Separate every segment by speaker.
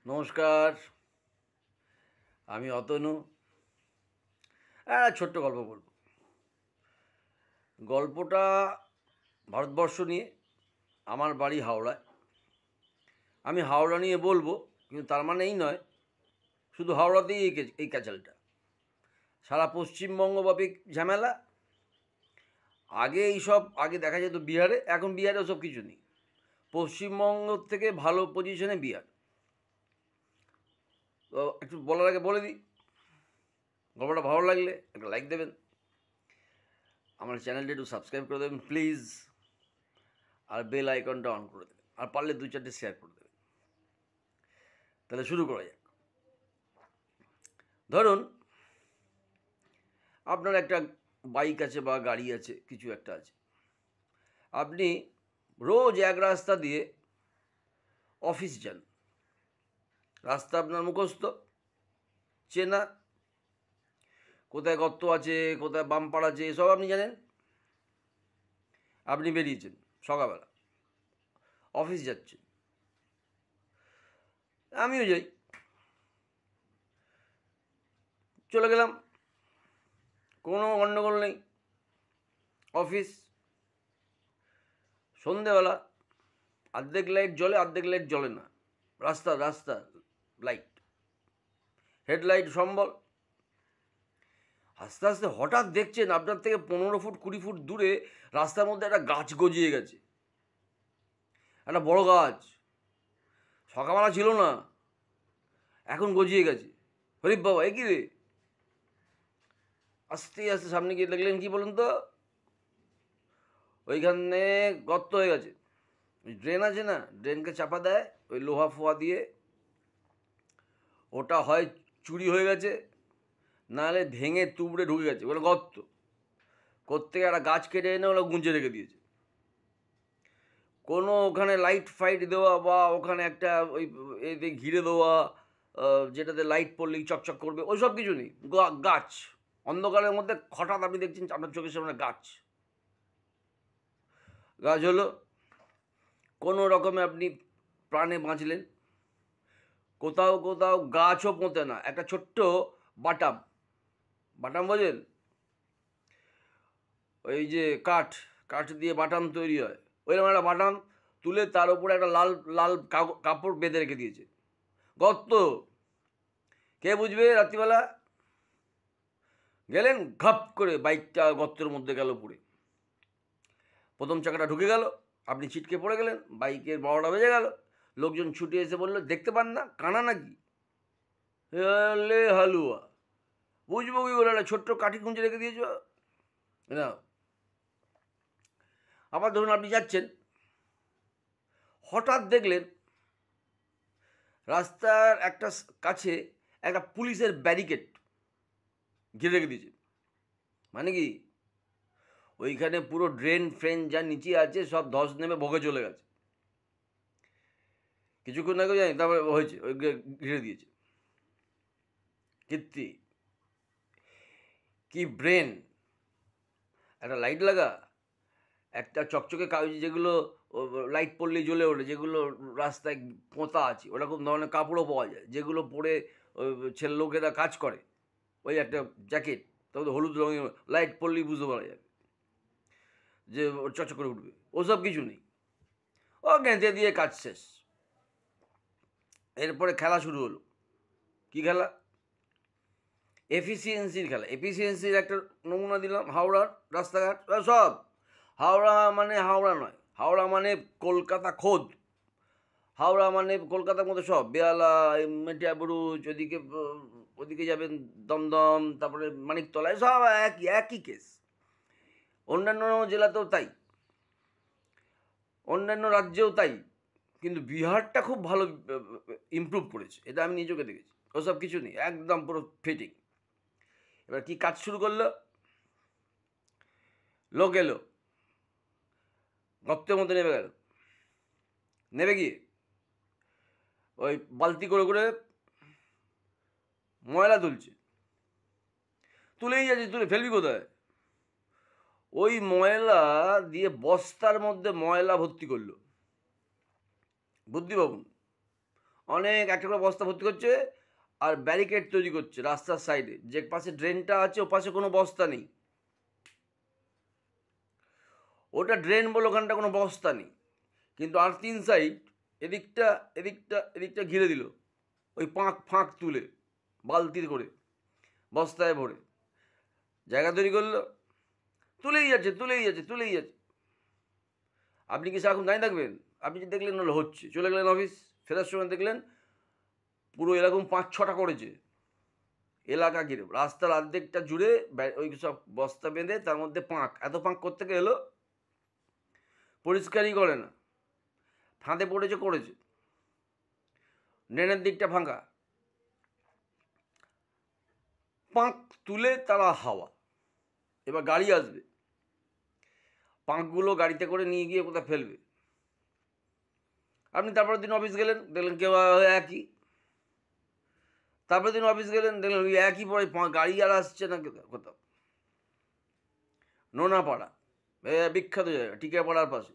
Speaker 1: নমস্কার, আমি অতনু। ছোট্ট গল্প বলব। গল্পটা ভারতবর্ষ নিয়ে। আমার বাড়ি হাওড়ায়। আমি হাওড়া নিয়ে বলবো, কিন্তু তার মানে এই নয় শুধু হাওড়াতেই এই ক্যাচালটা। সারা পশ্চিমবঙ্গব্যাপী ঝামেলা। আগে দেখা যেত বিহারে, এখন বিহারে ওসব কিছু নেই। পশ্চিমবঙ্গ থেকে ভালো পজিশনে বিহার। তো একটু বলার আগে বলে দিই, গল্পটা ভালো লাগলে একটা লাইক দেবেন, আমার চ্যানেলটা একটু সাবস্ক্রাইব করে দেবেন প্লিজ, আর বেল আইকনটা অন করে দেবেন, আর পারলে 2-4টে শেয়ার করে দেবেন। তাহলে শুরু করা যাক। ধরুন আপনার একটা বাইক আছে বা গাড়ি আছে, কিছু একটা আছে। আপনি রোজ এক রাস্তা দিয়ে অফিস যান। রাস্তা আপনার মুখস্থ, চেনা, কোথায় গর্ত আছে, কোথায় বাম্পার আছে, সব আপনি জানেন। আপনি বেরিয়েছেন সকালবেলা, অফিস যাচ্ছেন। আমিও যাই, চলে গেলাম, কোনো গণ্ডগোল নেই। অফিস সন্ধেবেলা, অর্ধেক লাইট জ্বলে, অর্ধেক লাইট জ্বলে না। রাস্তা রাস্তা লাইট, হেডলাইট সম্বল। আস্তে আস্তে হঠাৎ দেখছেন আপনার থেকে 15 ফুট 20 ফুট দূরে রাস্তার মধ্যে একটা গাছ গজিয়ে গেছে। একটা বড় গাছ, সকালবেলা ছিল না, এখন গজিয়ে গেছে। হরিফ বাবা, এ কি রে? আস্তে আস্তে সামনে গিয়ে দেখলেন কি বলুন তো, ওইখানে গর্ত হয়ে গেছে। ওই ড্রেন আছে না, ড্রেনকে চাপা দেয় ওই লোহা ফোয়া দিয়ে। ওটা হয় চুরি হয়ে গেছে, নাহলে ভেঙে তুবড়ে ঢুকে গেছে। ওটা গর্ত কোত্থেকে একটা গাছ কেটে এনে ওরা গুঁজে রেখে দিয়েছে। কোনো ওখানে লাইট ফাইট দেওয়া বা ওখানে একটা ওই এতে ঘিরে দেওয়া, যেটাতে লাইট পড়লেই চকচক করবে, ওই সব কিছু নেই। গাছ, অন্ধকারের মধ্যে হঠাৎ আপনি দেখছেন আপনার চোখের সামনে গাছ। গাছ হলো, কোনো রকমে আপনি প্রাণে বাঁচলেন। কোথাও কোথাও গাছও পোঁতে না, একটা ছোট্ট বাটাম, বাটাম বোঝেন? ওই যে কাঠ, কাঠ দিয়ে বাটাম তৈরি হয়, ওইরকম একটা বাটাম তুলে তার উপরে একটা লাল লাল কাপড় বেঁধে রেখে দিয়েছে। গর্ত, কে বুঝবে? রাত্রিবেলা গেলেন, ঘাপ করে বাইকটা গর্তের মধ্যে গেল পুড়ে। প্রথম চাকাটা ঢুকে গেল, আপনি ছিটকে পড়ে গেলেন, বাইকের 12টা বেজে গেল। লোকজন ছুটে এসে বলল, দেখতে পান না, কানা নাকি? লে হালুয়া, বুঝবো কি বলে? একটা ছোট্ট কাঠি গুঁজে রেখে দিয়েছ না। আবার ধরুন আপনি যাচ্ছেন, হঠাৎ দেখলেন রাস্তার একটা কাছে একটা পুলিশের ব্যারিকেড ঘিরে রেখে দিয়েছে। মানে কি, ওইখানে পুরো ড্রেন ফ্রেন যা নিচে আছে সব ধস নেমে ভোগে চলে গেছে। কিছুক্ষণ আগে জানি তারপরে হয়েছে, ওই ঘিরে দিয়েছে। কীর্তি, কি ব্রেন! একটা লাইট লাগা, একটা চকচকে কাগজ, যেগুলো লাইট পড়লেই জ্বলে ওঠে, যেগুলো রাস্তায় পোঁতা আছে, ওরকম ধরনের কাপড়ও পাওয়া যায়, যেগুলো পরে ছেলে লোকেরা কাজ করে। ওই একটা জ্যাকেট, তবে হলুদ রঙের, লাইট পড়লেই বুঝতে পারা যাবে যে চকচক করে উঠবে। ওসব কিছু নেই, ও গেঁথে দিয়ে কাজ শেষ। এরপরে খেলা শুরু হলো। কী খেলা? এফিসিয়েন্সির খেলা। এফিসিয়েন্সির একটা নমুনা দিলাম। হাওড়ার রাস্তাঘাট সব, হাওড়া মানে হাওড়া নয়, হাওড়া মানে কলকাতা খোদ। হাওড়া মানে কলকাতার মধ্যে সব, বেহালা, মেটিয়াবুরুজ, ওদিকে ওদিকে যাবেন দমদম, তারপরে মানিকতলায়, সব একই একই কেস। অন্যান্য জেলাতেও তাই, অন্যান্য রাজ্যেও তাই, কিন্তু বিহারটা খুব ভালো ইমপ্রুভ করেছে, এটা আমি নিজেকে দেখেছি। ওসব কিছু নেই, একদম পুরো ফিটিং। এবার কি কাজ শুরু করলো? লোক এলো, গর্তের মধ্যে নেমে গেল, নেমে গিয়ে ওই বালতি করে করে ময়লা তুলছে। তুলেই যাচ্ছে, তুলে ফেলবি কোথায়? ওই ময়লা দিয়ে বস্তার মধ্যে ময়লা ভর্তি করলো। বুদ্ধি ভাবুন, অনেক একটা করে বস্তা ভর্তি করছে আর ব্যারিকেড তৈরি করছে রাস্তার সাইডে, যে পাশে ড্রেনটা আছে ও পাশে কোনো বস্তা নেই, ওটা ড্রেন বলে ওখানটা কোনো বস্তা নেই, কিন্তু আর 3 সাইড এদিকটা এদিকটা এদিকটা ঘিরে দিল ওই ফাঁক তুলে বালতির করে বস্তায় ভরে জায়গা তৈরি করলো, তুলেই যাচ্ছে। আপনি কি সেরকম দাঁড়িয়ে থাকবেন? আপনি যে দেখলেন হলো হচ্ছে, চলে গেলেন অফিস, ফেরার সময় দেখলেন পুরো এরকম 5-6টা করেছে এলাকা ঘিরে, রাস্তার অর্ধেকটা জুড়ে ওই সব বস্তা বেঁধে তার মধ্যে এত পাঁক করতে গেলো, পরিষ্কারই করে না, ফাঁদে করেছে, ড্রেনের দিকটা ফাঁকা, পাঁক তুলে তারা হাওয়া, এবার গাড়ি আসবে, পাঁকগুলো গাড়িতে করে নিয়ে গিয়ে কোথায় ফেলবে। আপনি তারপরের দিন অফিস গেলেন, দেখলেন কেউ একই, তারপরের দিন অফিস গেলেন, দেখলেন ওই একই পরে গাড়ি আর আসছে না কোথাও। নোনাপাড়া বিখ্যাত জায়গা, টিকাপাড়ার পাশে।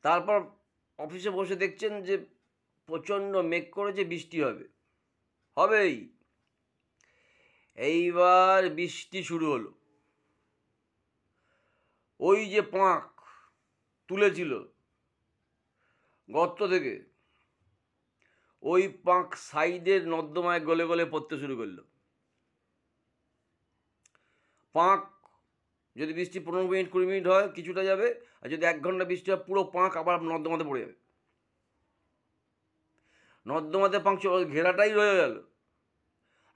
Speaker 1: তারপর অফিসে বসে দেখছেন যে প্রচণ্ড মেঘ করেছে, বৃষ্টি হবেই। এইবার বৃষ্টি শুরু হলো, ওই যে পাঁক তুলেছিল গর্ত থেকে, ওই পাঁক সাইডের নর্দমায় গলে গলে পড়তে শুরু করলো। পাঁক যদি বৃষ্টি 15 মিনিট 20 মিনিট হয় কিছুটা যাবে, আর যদি 1 ঘন্টা বৃষ্টি হয় পুরো পাঁক আবার নর্দমাতে পড়ে যাবে, নর্দমাতে পাঁক ঘেরাটাই রয়ে গেল,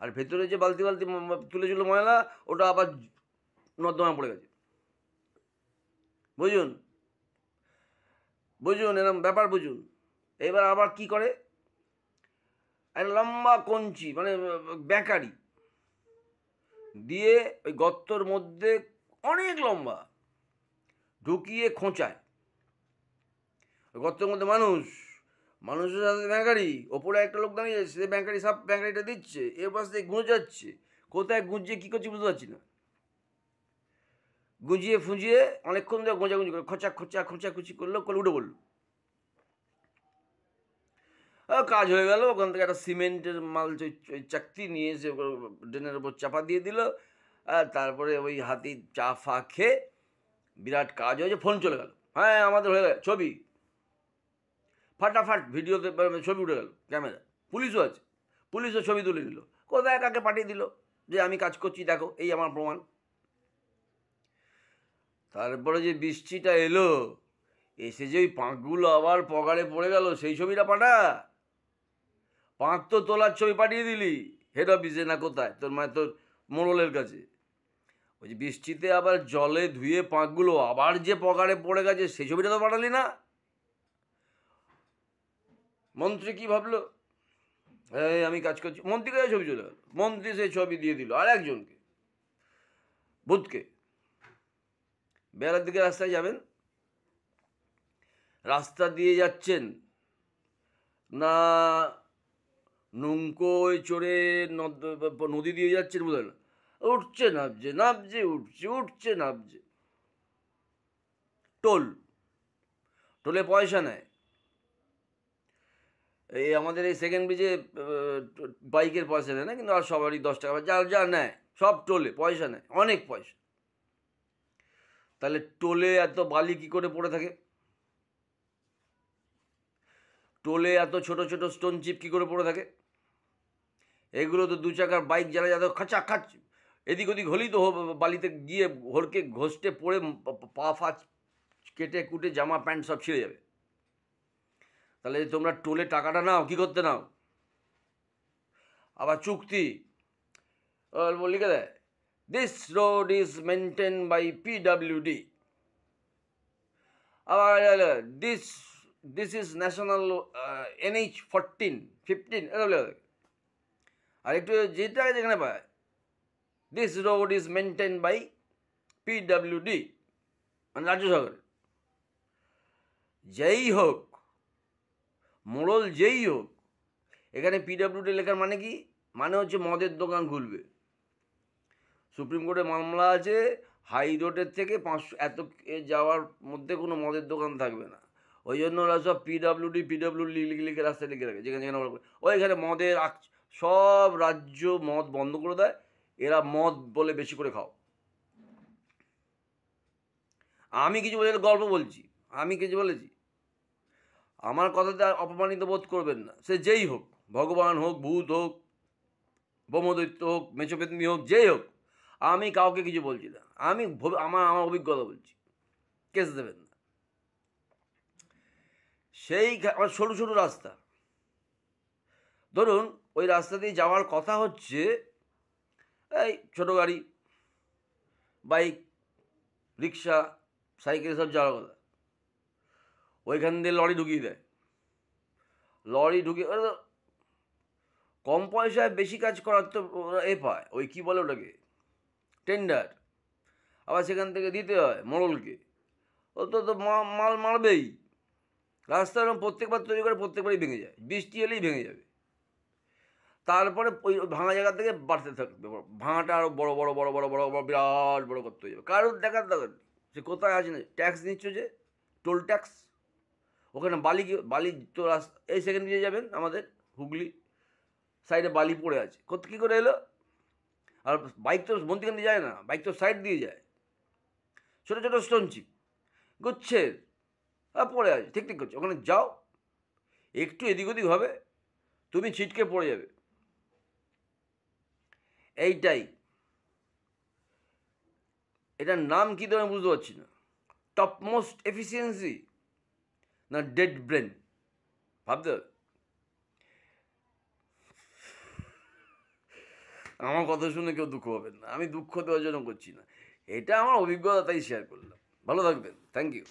Speaker 1: আর ভেতরে যে বালতি তুলেছিল ময়লা ওটা আবার নর্দমায় পড়ে গেছে। বুঝুন এরকম ব্যাপার বুঝুন। এবার আবার কি করে, একটা লম্বা কঞ্চি মানে ব্যাঁকারি দিয়ে ওই গর্তর মধ্যে অনেক লম্বা ঢুকিয়ে খোঁচায়, ওই গর্তের মধ্যে মানুষের সাথে ব্যাঁকারি, ওপরে একটা লোক দাঁড়িয়ে যাচ্ছে, সে ব্যাঁকারিটা দিচ্ছে, এর পাশ থেকে গুঁজাচ্ছে, কোথায় গুঁজিয়ে কী করছে বুঝতে পারছি না, গুঁজিয়ে ফুঁজিয়ে অনেকক্ষণ ধরে গোঁজাগুঁজি করে খোঁচাখুচি করলো, করে উঠে পড়লো। কাজ হয়ে গেল, ওখান থেকে একটা সিমেন্টের মাল চাকতি নিয়ে এসে ড্রেনের ওপর চাপা দিয়ে দিল, আর তারপরে ওই হাতি চা ফা খেয়ে বিরাট কাজ হয়েছে, ফোন চলে গেল, হ্যাঁ আমাদের হয়ে গেল, ছবি ফাটাফাট ভিডিওতে ছবি উঠে গেল, ক্যামেরা, পুলিশও আছে, পুলিশও ছবি তুলে নিল, কোথায় কাকে পাঠিয়ে দিল যে আমি কাজ করছি দেখো এই আমার প্রমাণ। তারপরে যে বৃষ্টিটা এলো, এসে যে ওই পাঁকগুলো আবার পগারে পড়ে গেল, সেই ছবিটা পাঠা, পাঁক তো তোলার ছবি পাঠিয়ে দিলি হেড অফিসে না কোথায় তোর তোর মোড়লের কাছে, ওই যে বৃষ্টিতে আবার জলে ধুয়ে পাঁকগুলো আবার যে পগারে পড়ে গেছে সেই ছবিটা তো পাঠালি না। মন্ত্রী কি ভাবলো, এই আমি কাজ করছি, মন্ত্রীর কাছে ছবি চলে গেল, মন্ত্রী সেই ছবি দিয়ে দিল আর একজনকে, ভূতকে। বেলার দিকে রাস্তায় যাবেন, রাস্তা দিয়ে যাচ্ছেন না নৌকোয় চড়ে নদী দিয়ে যাচ্ছেন বুঝলেন, উঠছে নামছে, টোলে পয়সা নেয়, এই আমাদের এই সেকেন্ড ব্রিজে বাইকের পয়সা নেয় না, কিন্তু আর সবারই 10 টাকা যা নেয় সব টোলে পয়সা নেয়, অনেক পয়সা। তাহলে টোলে এত বালি কি করে পড়ে থাকে, টোলে এত ছোট ছোট স্টোন চিপ কি করে পড়ে থাকে, এগুলো তো 2 চাকার বাইক যারা যাদের খাচ এদিক ওদিক হলেই তো বালিতে গিয়ে হরকে ঘষটে পড়ে পা ফা কেটে কুটে জামা প্যান্ট সব ছিঁড়ে যাবে। তাহলে তোমরা টোলে টাকাটা নাও, কি করতে নাও, আবার চুক্তি লিখে দেয়, this road is maintain by PWD, আবার দিস ইজ ন্যাশনাল NH 15 আর একটু যেটা যেখানে পায়, this road is maintain by PWD মানে রাজ্য সরকার। যেই হোক মোড়ল যেই হোক, এখানে PWD লেখার মানে কি, মানে হচ্ছে মদের দোকান খুলবে। সুপ্রিম কোর্টে মামলা আছে, হাই রোডের থেকে 500 এত যাওয়ার মধ্যে কোনো মদের দোকান থাকবে না, ওই জন্য ওরা সব পিডাব্লিউডি লিখে লিখে রাস্তায় লিখে রাখে, যেখানে যেখানে ওরা ওইখানে মদের সব রাজ্য মদ বন্ধ করে দেয়, এরা মদ বলে বেশি করে খাও। আমি কিছু বলে গল্প বলছি, আমি কিছু বলেছি? আমার কথাতে অপমানিত বোধ করবেন না, সে যেই হোক, ভগবান হোক, ভূত হোক, ব্রহ্মদৈত্য হোক, মেচোপেতনি হোক, যেই হোক, আমি কাউকে কিছু বলছি না। আমি আমার আমার অভিজ্ঞতা বলছি, কেস দেবেন না। সেই সরু সরু রাস্তা, ধরুন ওই রাস্তা দিয়ে যাওয়ার কথা হচ্ছে এই ছোটো গাড়ি, বাইক, রিক্সা, সাইকেল সব যাওয়ার কথা, ওইখান দিয়ে লরি ঢুকিয়ে দেয়। লরি ঢুকিয়ে কম পয়সায় বেশি কাজ করার তো ওরা পায়, ওই কী বলে ওটাকে, টেন্ডার। আবার সেখান থেকে দিতে হয় মোড়লকে, ও তো মাল মারবেই। রাস্তা এরকম প্রত্যেকবার তৈরি করে প্রত্যেকবারই ভেঙে যায়, বৃষ্টি এলেই ভেঙে যাবে। তারপরে ওই ভাঙা জায়গা থেকে বাড়তে থাকবে, ভাঙাটা আরও বড় বড় বড় বড় বড় বড় বিরাট বড় করতে হয়ে যাবে। কারোর দেখার দরকার নেই, সে কোথায় আছে না, ট্যাক্স নিচ্ছ যে টোল ট্যাক্স, ওখানে বালি তো রাস্তা এই সেকেন্ড দিয়ে যাবেন আমাদের হুগলি সাইডে বালি পড়ে আছে, কী করে এলো? আর বাইক তো মন্দিরখান দিয়ে যায় না, বাইক তো সাইড দিয়ে যায়, ছোটো ছোটো স্টোন চিপ গুচ্ছের পড়ে আছে, ঠিক ঠিক করছে। ওখানে যাও, একটু এদিক ওদিক হবে, তুমি ছিটকে পড়ে যাবে। এইটাই, এটার নাম কী তো আমি বুঝতে পারছি না, টপমোস্ট এফিসিয়েন্সি না ডেড ব্রেন, ভাবতে হবে। আমার কথা শুনে কেউ দুঃখ পাবেন না, আমি দুঃখ দেওয়ার জন্য করছি না, এটা আমার অভিজ্ঞতা, তাই শেয়ার করলাম। ভালো থাকবেন, থ্যাংক ইউ।